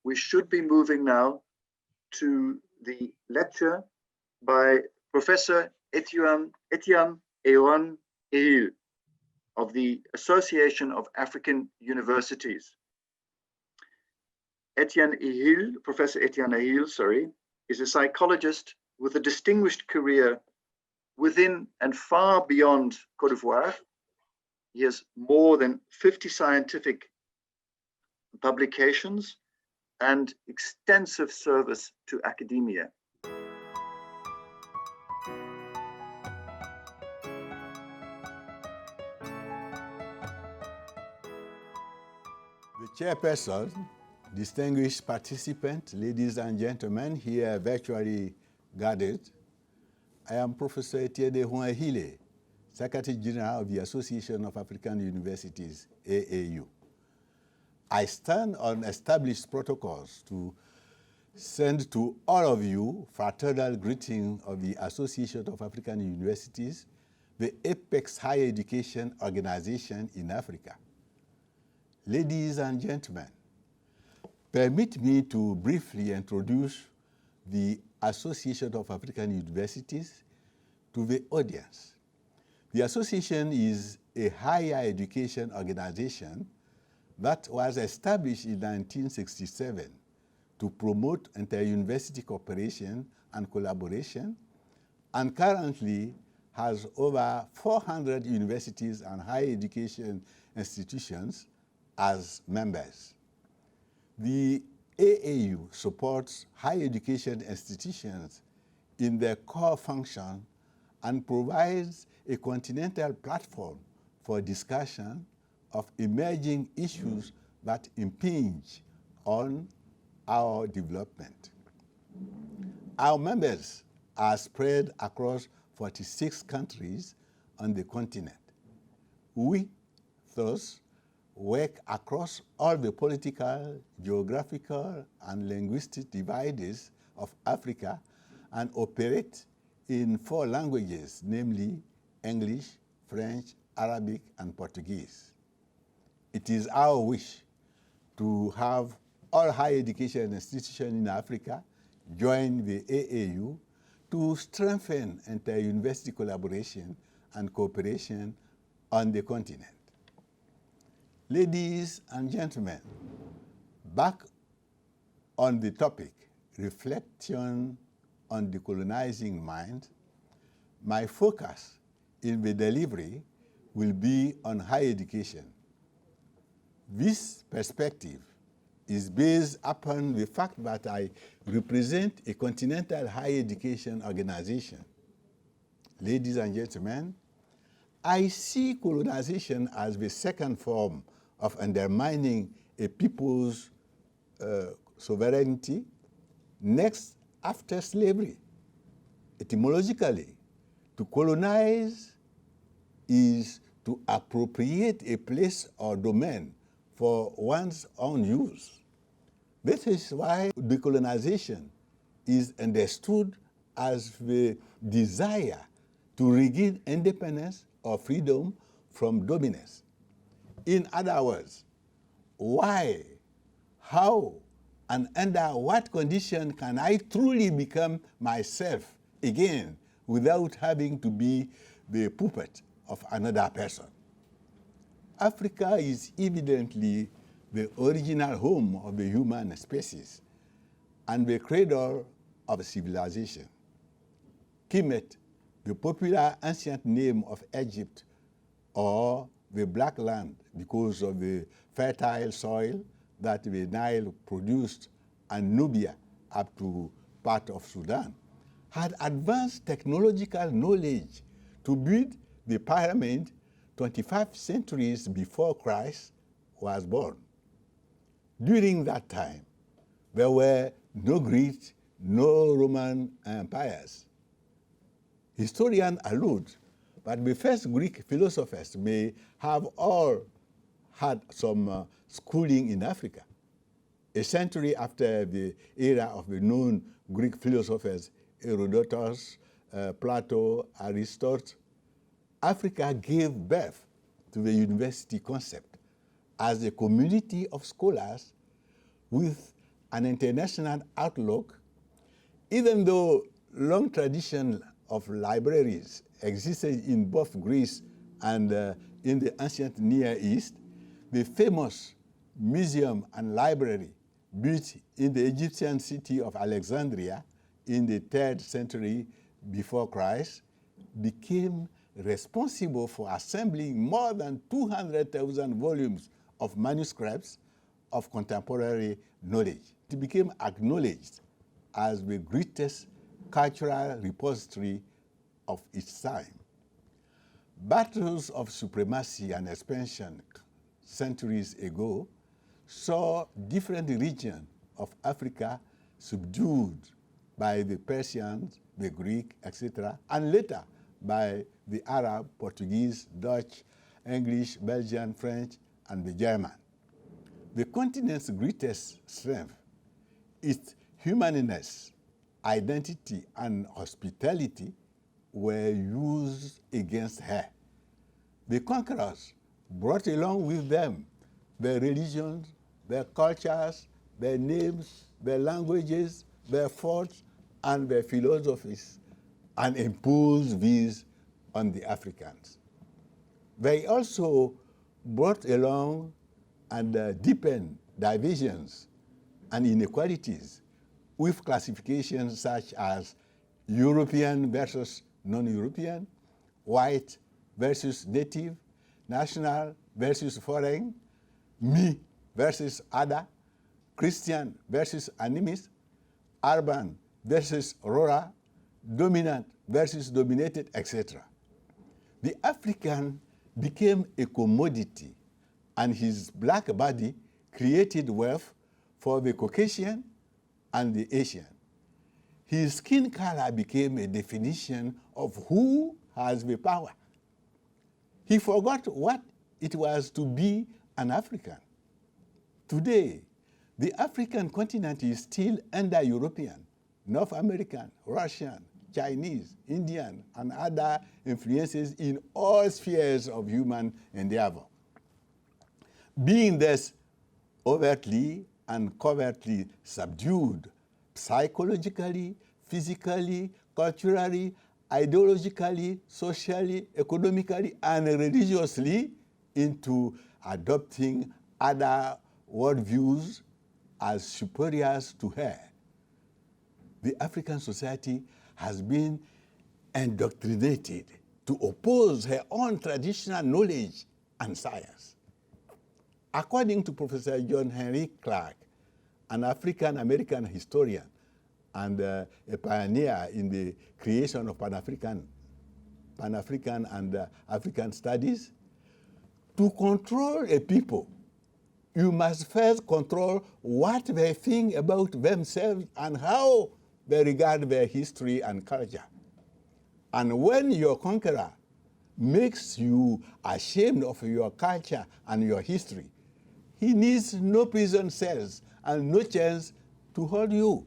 we should be moving now to the lecture by Professor Etienne Ehouan Ehile of the Association of African Universities. Professor Etienne Ehile, is a psychologist with a distinguished career within and far beyond Côte d'Ivoire. He has more than 50 scientific publications and extensive service to academia. The chairperson, distinguished participants, ladies and gentlemen, here virtually gathered, I am Professor Etienne Ehile, Secretary General of the Association of African Universities, AAU. I stand on established protocols to send to all of you fraternal greeting of the Association of African Universities, the apex higher education organization in Africa. Ladies and gentlemen, permit me to briefly introduce the Association of African Universities to the audience. The association is a higher education organization that was established in 1967 to promote inter-university cooperation and collaboration, and currently has over 400 universities and higher education institutions as members. The AAU supports higher education institutions in their core function and provides a continental platform for discussion of emerging issues that impinge on our development. Our members are spread across 46 countries on the continent. We, thus, work across all the political, geographical, and linguistic divides of Africa and operate in 4 languages, namely English, French, Arabic, and Portuguese. It is our wish to have all higher education institutions in Africa join the AAU to strengthen inter-university collaboration and cooperation on the continent. Ladies and gentlemen, back on the topic, reflection on decolonizing mind, my focus in the delivery will be on higher education. This perspective is based upon the fact that I represent a continental higher education organization. Ladies and gentlemen, I see colonization as the second form of undermining a people's sovereignty, next after slavery. Etymologically, to colonize is to appropriate a place or domain for one's own use. This is why decolonization is understood as the desire to regain independence or freedom from dominance. In other words, why, how, and under what condition can I truly become myself again without having to be the puppet of another person? Africa is evidently the original home of the human species and the cradle of civilization. Kemet, the popular ancient name of Egypt, or the Black Land, because of the fertile soil that the Nile produced, and Nubia up to part of Sudan, had advanced technological knowledge to build the pyramid 25 centuries before Christ was born. During that time, there were no Greek, no Roman empires. Historians allude that the first Greek philosophers may have all had some schooling in Africa. A century after the era of the known Greek philosophers, Herodotus, Plato, Aristotle, Africa gave birth to the university concept as a community of scholars with an international outlook, even though long tradition of libraries existed in both Greece and in the ancient Near East, the famous museum and library built in the Egyptian city of Alexandria in the 3rd century before Christ became responsible for assembling more than 200,000 volumes of manuscripts of contemporary knowledge. It became acknowledged as the greatest cultural repository of its time. Battles of supremacy and expansion centuries ago saw different regions of Africa subdued by the Persians, the Greek, etc., and later by the Arab, Portuguese, Dutch, English, Belgian, French, and the German. The continent's greatest strength, its humaneness, identity, and hospitality were used against her. The conquerors brought along with them their religions, their cultures, their names, their languages, their thoughts, and their philosophies, and imposed these on the Africans. They also brought along and deepened divisions and inequalities with classifications such as European versus non-European, white versus native, national versus foreign, me versus other, Christian versus animist, urban versus rural, dominant versus dominated, etc. The African became a commodity, and his black body created wealth for the Caucasian and the Asian. His skin color became a definition of who has the power. He forgot what it was to be an African. Today, the African continent is still under European, North American, Russian, Chinese, Indian, and other influences in all spheres of human endeavor. Being thus overtly and covertly subdued psychologically, physically, culturally, ideologically, socially, economically, and religiously into adopting other worldviews as superiors to her. The African society has been indoctrinated to oppose her own traditional knowledge and science. According to Professor John Henry Clark, an African-American historian and a pioneer in the creation of Pan-African and African studies, to control a people, you must first control what they think about themselves and how they regard their history and culture. And when your conqueror makes you ashamed of your culture and your history, he needs no prison cells and no chance to hold you.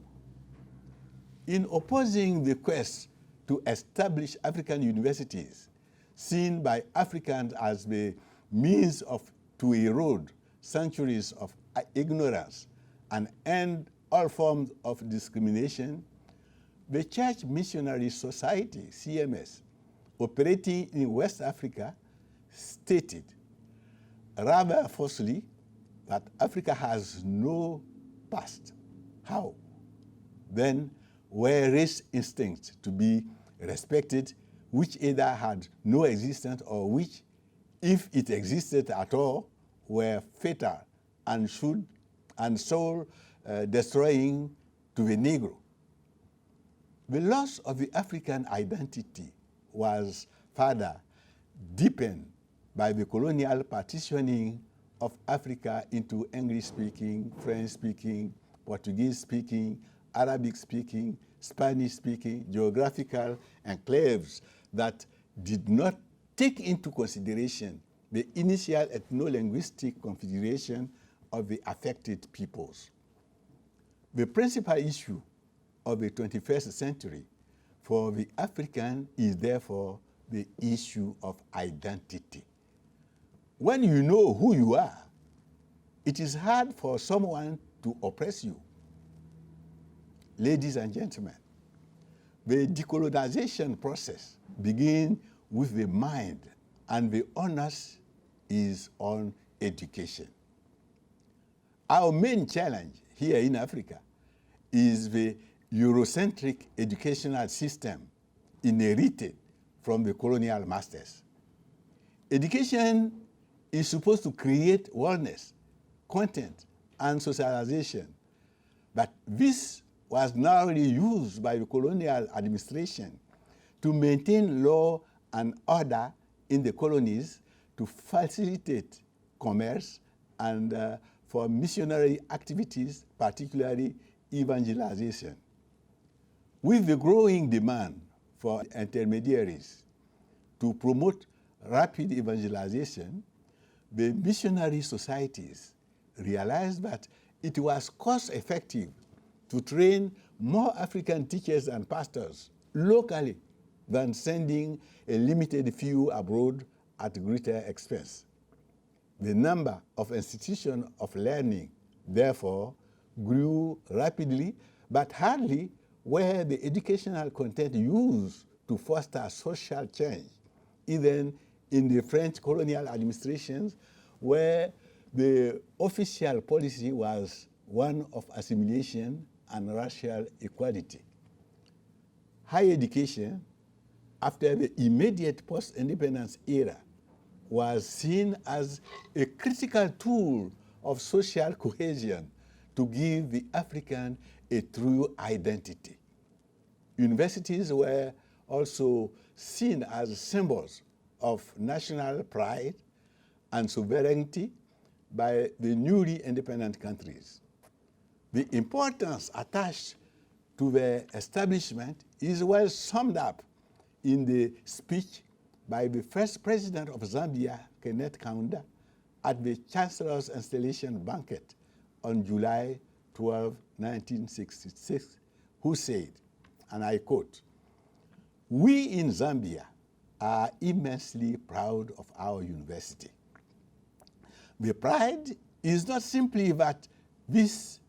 In opposing the quest to establish African universities, seen by Africans as the means to erode centuries of ignorance and end all forms of discrimination, the Church Missionary Society, CMS, operating in West Africa, stated rather forcefully that Africa has no past. How? Then were race instincts to be respected, which either had no existence or which, if it existed at all, were fatal and soul destroying to the Negro. The loss of the African identity was further deepened by the colonial partitioning of Africa into English-speaking, French-speaking, Portuguese-speaking, Arabic-speaking, Spanish-speaking geographical enclaves that did not take into consideration the initial ethno-linguistic configuration of the affected peoples. The principal issue of the 21st century for the African is therefore the issue of identity. When you know who you are, it is hard for someone to oppress you. ladies and gentlemen, the decolonization process begins with the mind, and the onus is on education. Our main challenge here in Africa is the Eurocentric educational system inherited from the colonial masters. Education is supposed to create wellness, content, and socialization, but this was narrowly used by the colonial administration to maintain law and order in the colonies, to facilitate commerce, and for missionary activities, particularly evangelization. With the growing demand for intermediaries to promote rapid evangelization, the missionary societies realized that it was cost-effective to train more African teachers and pastors locally than sending a limited few abroad at greater expense. The number of institutions of learning, therefore, grew rapidly, but hardly were the educational content used to foster social change, even in the French colonial administrations, where the official policy was one of assimilation and racial equality. Higher education, after the immediate post-independence era, was seen as a critical tool of social cohesion to give the African a true identity. Universities were also seen as symbols of national pride and sovereignty by the newly independent countries. The importance attached to the establishment is well summed up in the speech by the first president of Zambia, Kenneth Kaunda, at the Chancellor's installation banquet on July 12, 1966, who said, and I quote, "We in Zambia are immensely proud of our university. The pride is not simply that this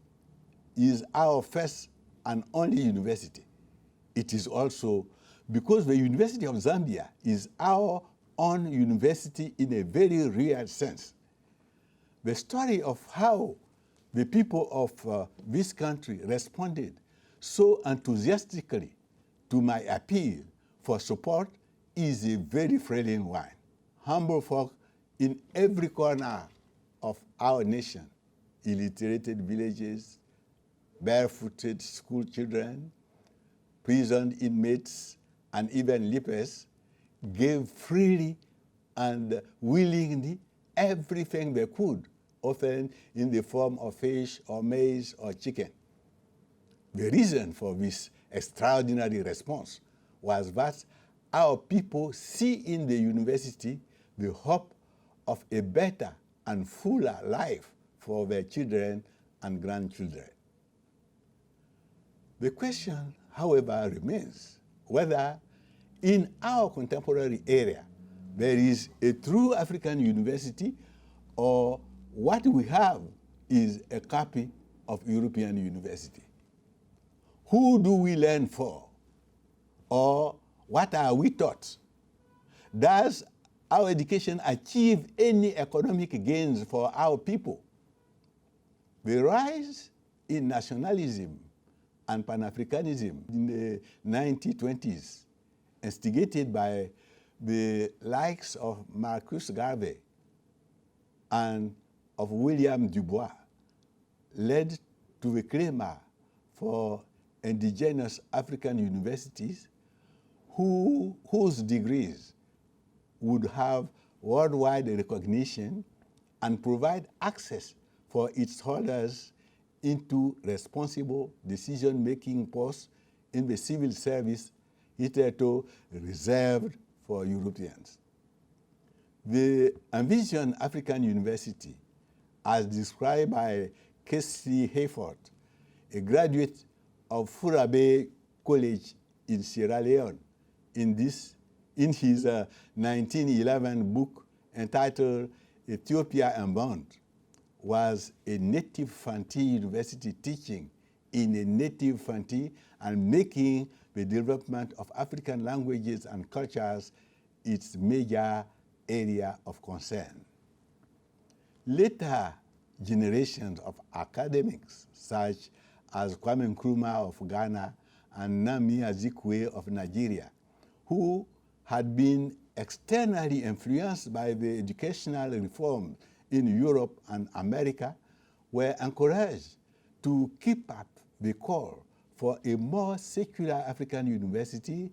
is our first and only university. It is also because the University of Zambia is our own university in a very real sense. The story of how the people of this country responded so enthusiastically to my appeal for support is a very thrilling one. Humble folk in every corner of our nation, illiterated villages, barefooted school children, prison inmates, and even lepers, gave freely and willingly everything they could, often in the form of fish or maize or chicken. The reason for this extraordinary response was that our people see in the university the hope of a better and fuller life for their children and grandchildren. The question, however, remains whether in our contemporary era there is a true African university, or what we have is a copy of European university. Who do we learn for? Or what are we taught? Does our education achieve any economic gains for our people? The rise in nationalism and Pan-Africanism in the 1920s, instigated by the likes of Marcus Garvey and of William Du Bois, led to the clamor for indigenous African universities whose degrees would have worldwide recognition and provide access for its holders into responsible decision-making posts in the civil service hitherto reserved for Europeans. The envisioned African university, as described by Casey Hayford, a graduate of Furabe College in Sierra Leone, in his 1911 book entitled Ethiopia Unbound, was a native Fanti university teaching in a native frontier and making the development of African languages and cultures its major area of concern. Later generations of academics, such as Kwame Nkrumah of Ghana and Nnamdi Azikiwe of Nigeria, who had been externally influenced by the educational reforms in Europe and America, were encouraged to keep up the call for a more secular African university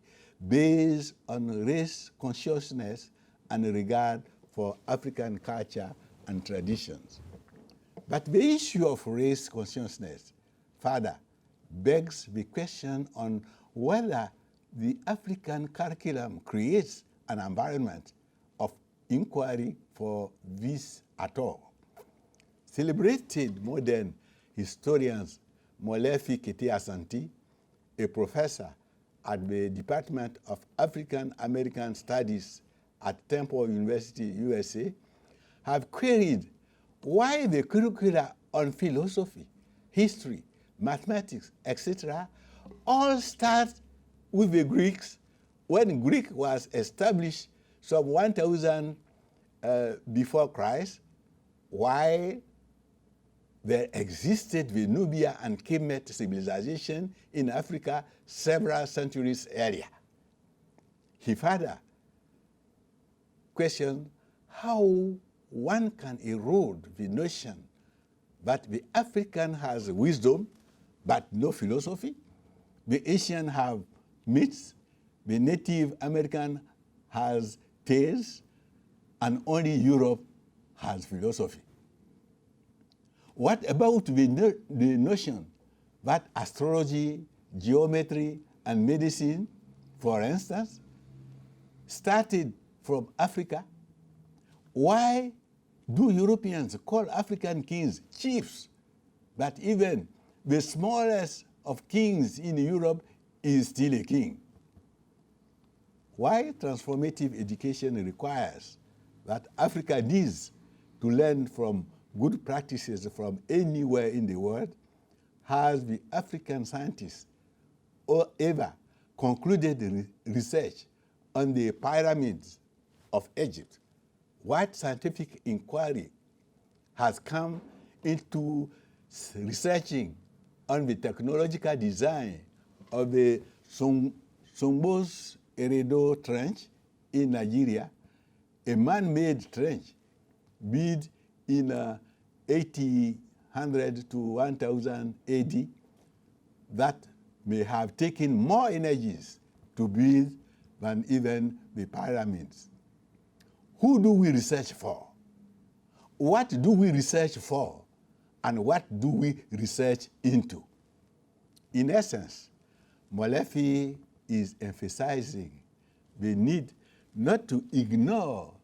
based on race consciousness and regard for African culture and traditions. But the issue of race consciousness further begs the question on whether the African curriculum creates an environment of inquiry for this at all. Celebrated modern historians Molefi Kete-Asante, a professor at the Department of African American Studies at Temple University, USA, have queried why the curricula on philosophy, history, mathematics, etc., all start with the Greeks when Greek was established some 1000 before Christ, while there existed the Nubia and Kemet civilization in Africa several centuries earlier. He further questioned how one can erode the notion that the African has wisdom but no philosophy, the Asian have myths, the Native American has tales, and only Europe has philosophy. What about the notion that astrology, geometry, and medicine, for instance, started from Africa? Why do Europeans call African kings chiefs, but even the smallest of kings in Europe is still a king? Why transformative education requires that Africa needs to learn from good practices from anywhere in the world, has the African scientists ever concluded research on the pyramids of Egypt? What scientific inquiry has come into researching on the technological design of the Sombos Eredo Trench in Nigeria, a man-made trench built in 1800 to 1000 AD that may have taken more energies to build than even the pyramids. Who do we research for? What do we research for? And what do we research into? In essence, Molefi is emphasizing the need not to ignore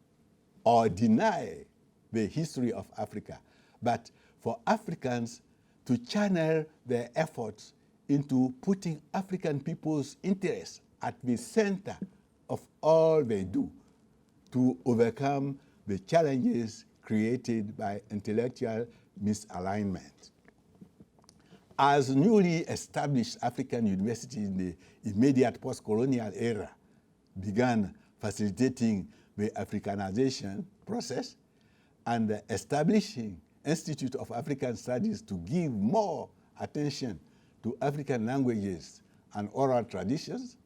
or deny the history of Africa, but for Africans to channel their efforts into putting African people's interests at the center of all they do to overcome the challenges created by intellectual misalignment. As newly established African universities in the immediate post-colonial era began facilitating the Africanization process and establishing Institute of African Studies to give more attention to African languages and oral traditions,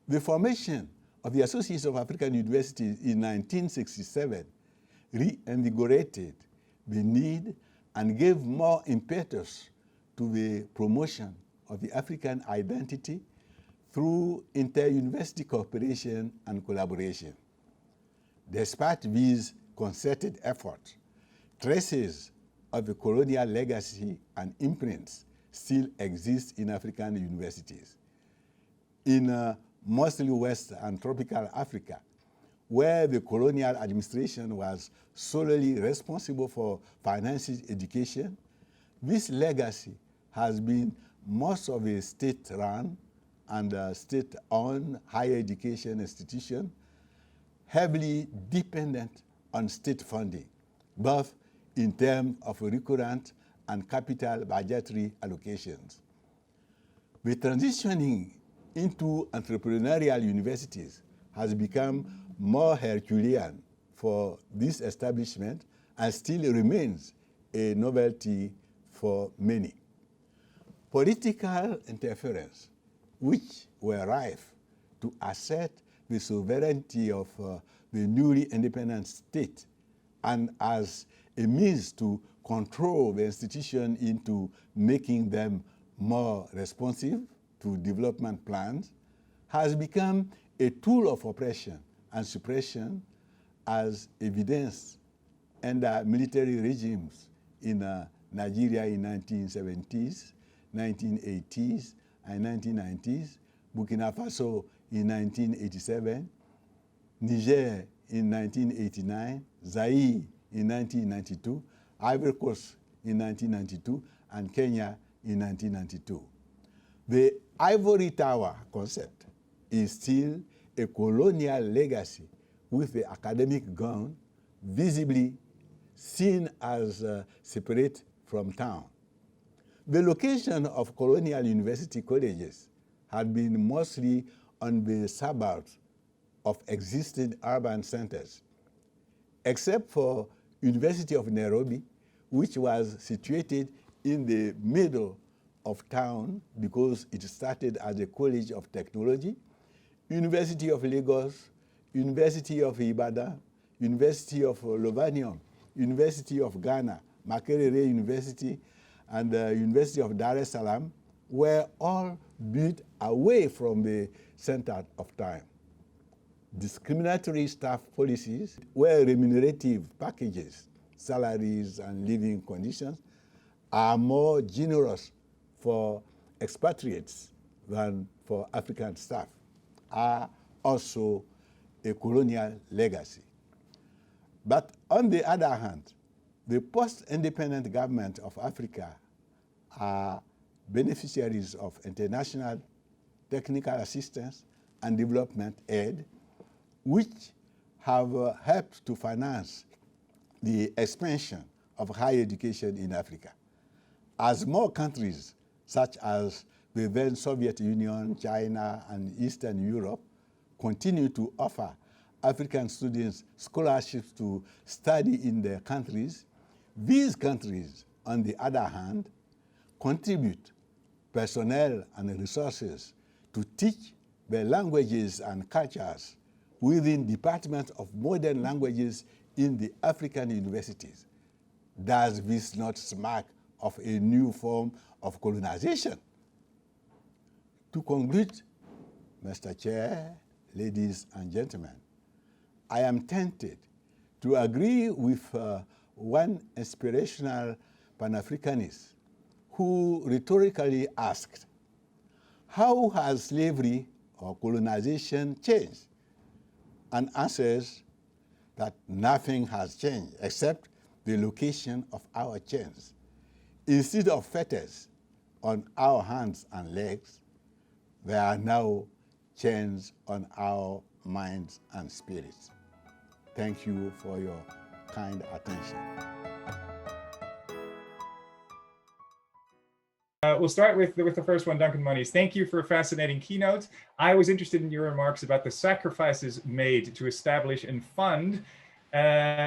the formation of the Association of African Universities in 1967 reinvigorated the need and gave more impetus to the promotion of the African identity through inter-university cooperation and collaboration. Despite these concerted efforts, traces of the colonial legacy and imprints still exist in African universities. In mostly West and tropical Africa, where the colonial administration was solely responsible for financing education, this legacy has been most of a state-run and state-owned higher education institution, heavily dependent on state funding, both in terms of recurrent and capital budgetary allocations. The transitioning into entrepreneurial universities has become more Herculean for this establishment and still remains a novelty for many. Political interference, which were rife to assert the sovereignty of the newly independent state and as a means to control the institution into making them more responsive to development plans, has become a tool of oppression and suppression as evidenced under military regimes in Nigeria in 1970s, 1980s, and 1990s, Burkina Faso in 1987, Niger in 1989, Zaire in 1992, Ivory Coast in 1992, and Kenya in 1992. The ivory tower concept is still a colonial legacy with the academic gown visibly seen as separate from town. The location of colonial university colleges had been mostly on the suburbs of existing urban centers, except for University of Nairobi, which was situated in the middle of town because it started as a college of technology, University of Lagos, University of Ibadan, University of Lovanium, University of Ghana, Makerere University, and the University of Dar es Salaam were all built away from the center of time. Discriminatory staff policies where remunerative packages, salaries, and living conditions are more generous for expatriates than for African staff are also a colonial legacy. But on the other hand, the post-independent government of Africa are beneficiaries of international technical assistance and development aid, which have helped to finance the expansion of higher education in Africa. As more countries, such as the then Soviet Union, China, and Eastern Europe, continue to offer African students scholarships to study in their countries, these countries, on the other hand, contribute personnel and resources to teach the languages and cultures within departments of modern languages in the African universities. Does this not smack of a new form of colonization? To conclude, Mr. Chair, ladies and gentlemen, I am tempted to agree with one inspirational Pan-Africanist who rhetorically asked, how has slavery or colonization changed? And answers that nothing has changed except the location of our chains. Instead of fetters on our hands and legs, there are now chains on our minds and spirits. Thank you for your kind attention. We'll start with the first one, Duncan Monies. Thank you for a fascinating keynote. I was interested in your remarks about the sacrifices made to establish and fund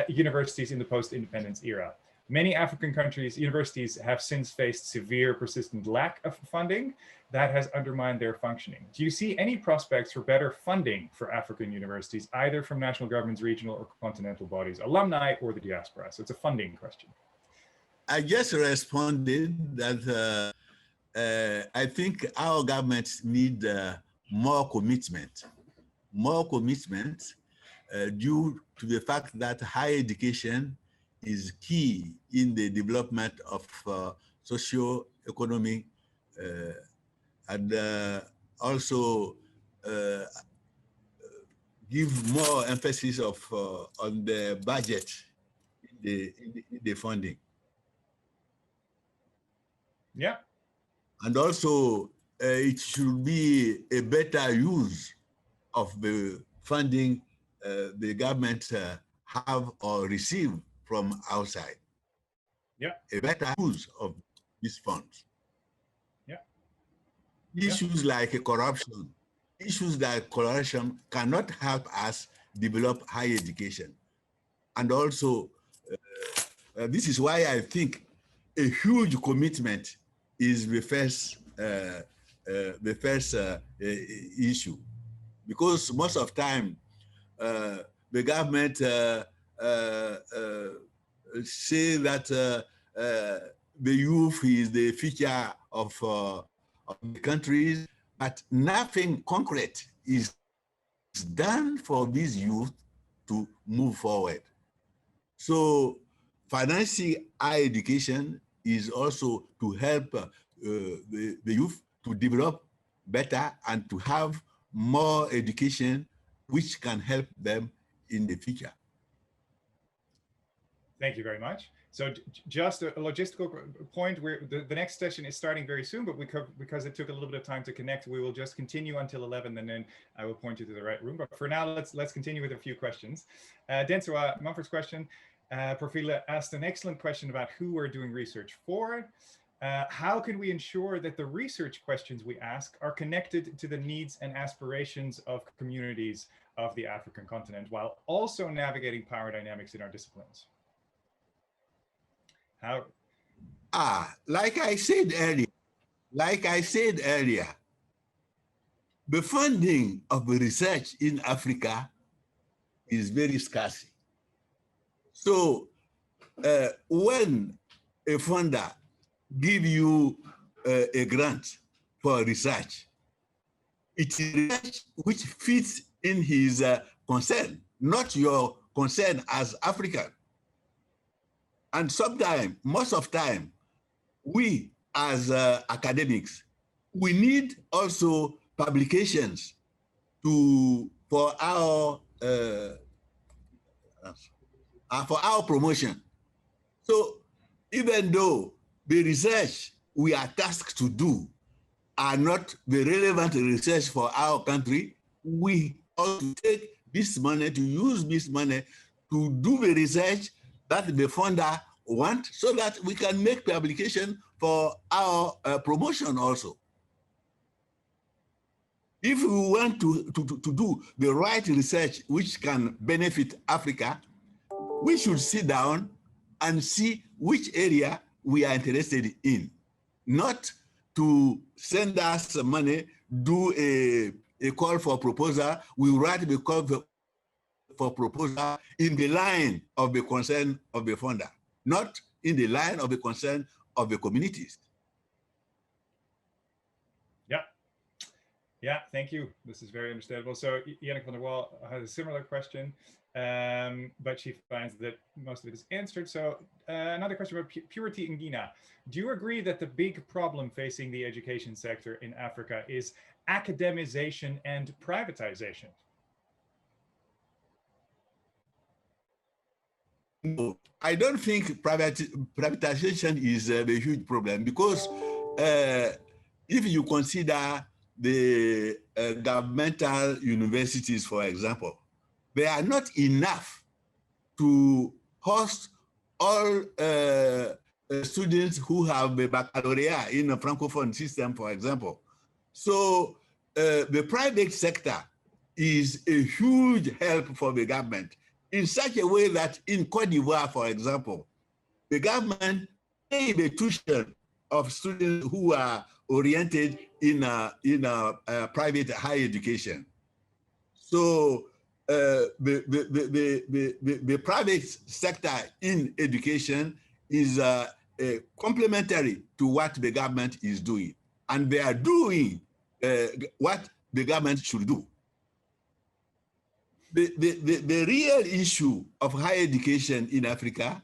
universities in the post-independence era. Many African countries' universities have since faced severe, persistent lack of funding that has undermined their functioning. Do you see any prospects for better funding for African universities, either from national governments, regional or continental bodies, alumni, or the diaspora? So it's a funding question. I just responded that I think our governments need more commitment due to the fact that higher education is key in the development of socio-economic and also give more emphasis on the budget, the funding. Yeah. And also, it should be a better use of the funding the government have or receive from outside. Yeah. A better use of these funds. Yeah. issues like corruption, issues like corruption cannot help us develop higher education. And also, this is why I think a huge commitment is the first issue, because most of the time the government say that the youth is the future of the countries, but nothing concrete is done for these youth to move forward. So financing higher education is also to help the youth to develop better and to have more education which can help them in the future. Thank you very much. So just a logistical point, where the next session is starting very soon, but because it took a little bit of time to connect, we will just continue until 11, and then I will point you to the right room. But for now, let's continue with a few questions. Densoa, my first question, Prof. Ehile asked an excellent question about who we're doing research for. How can we ensure that the research questions we ask are connected to the needs and aspirations of communities of the African continent, while also navigating power dynamics in our disciplines? How? Like I said earlier, the funding of research in Africa is very scarce. So when a funder gives you a grant for research, it is research which fits in his concern, not your concern as African. And sometimes, most of the time, we as academics, we need also publications for our promotion. So even though the research we are tasked to do are not the relevant research for our country, we also take this money, to use this money to do the research that the funder wants, so that we can make publication for our promotion also. If we want to do the right research which can benefit Africa, we should sit down and see which area we are interested in, not to send us money, do a call for proposal. We write the call for proposal in the line of the concern of the funder, not in the line of the concern of the communities. Yeah, thank you. This is very understandable. So Yannick van der Wal has a similar question, but she finds that most of it is answered. So another question about Purity in Guinea. Do you agree that the big problem facing the education sector in Africa is academization and privatization? No, I don't think privatization is a huge problem, because if you consider the governmental universities, for example, they are not enough to host all students who have a baccalaureate in a Francophone system, for example. So the private sector is a huge help for the government, in such a way that in Cote d'Ivoire, for example, the government pays the tuition of students who are oriented in private higher education. So the private sector in education is complementary to what the government is doing, and they are doing what the government should do. The real issue of higher education in Africa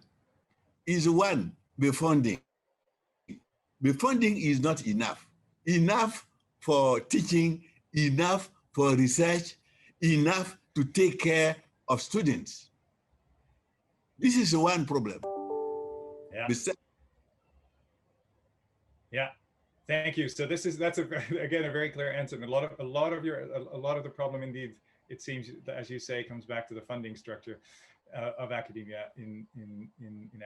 is, one, the funding. The funding is not enough for teaching, enough for research, enough to take care of students. This is one problem. Yeah. Thank you. So that's again a very clear answer. And a lot of the problem, indeed, it seems, as you say, comes back to the funding structure of academia in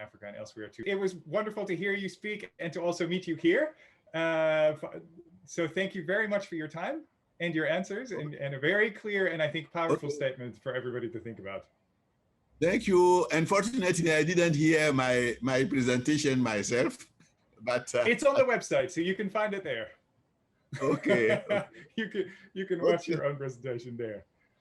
Africa and elsewhere too. It was wonderful to hear you speak and to also meet you here. So thank you very much for your time and your answers, and a very clear and I think powerful statement for everybody to think about. Thank you. Unfortunately, I didn't hear my presentation myself, but it's on the website, so you can find it there. Okay. You can watch your own presentation there.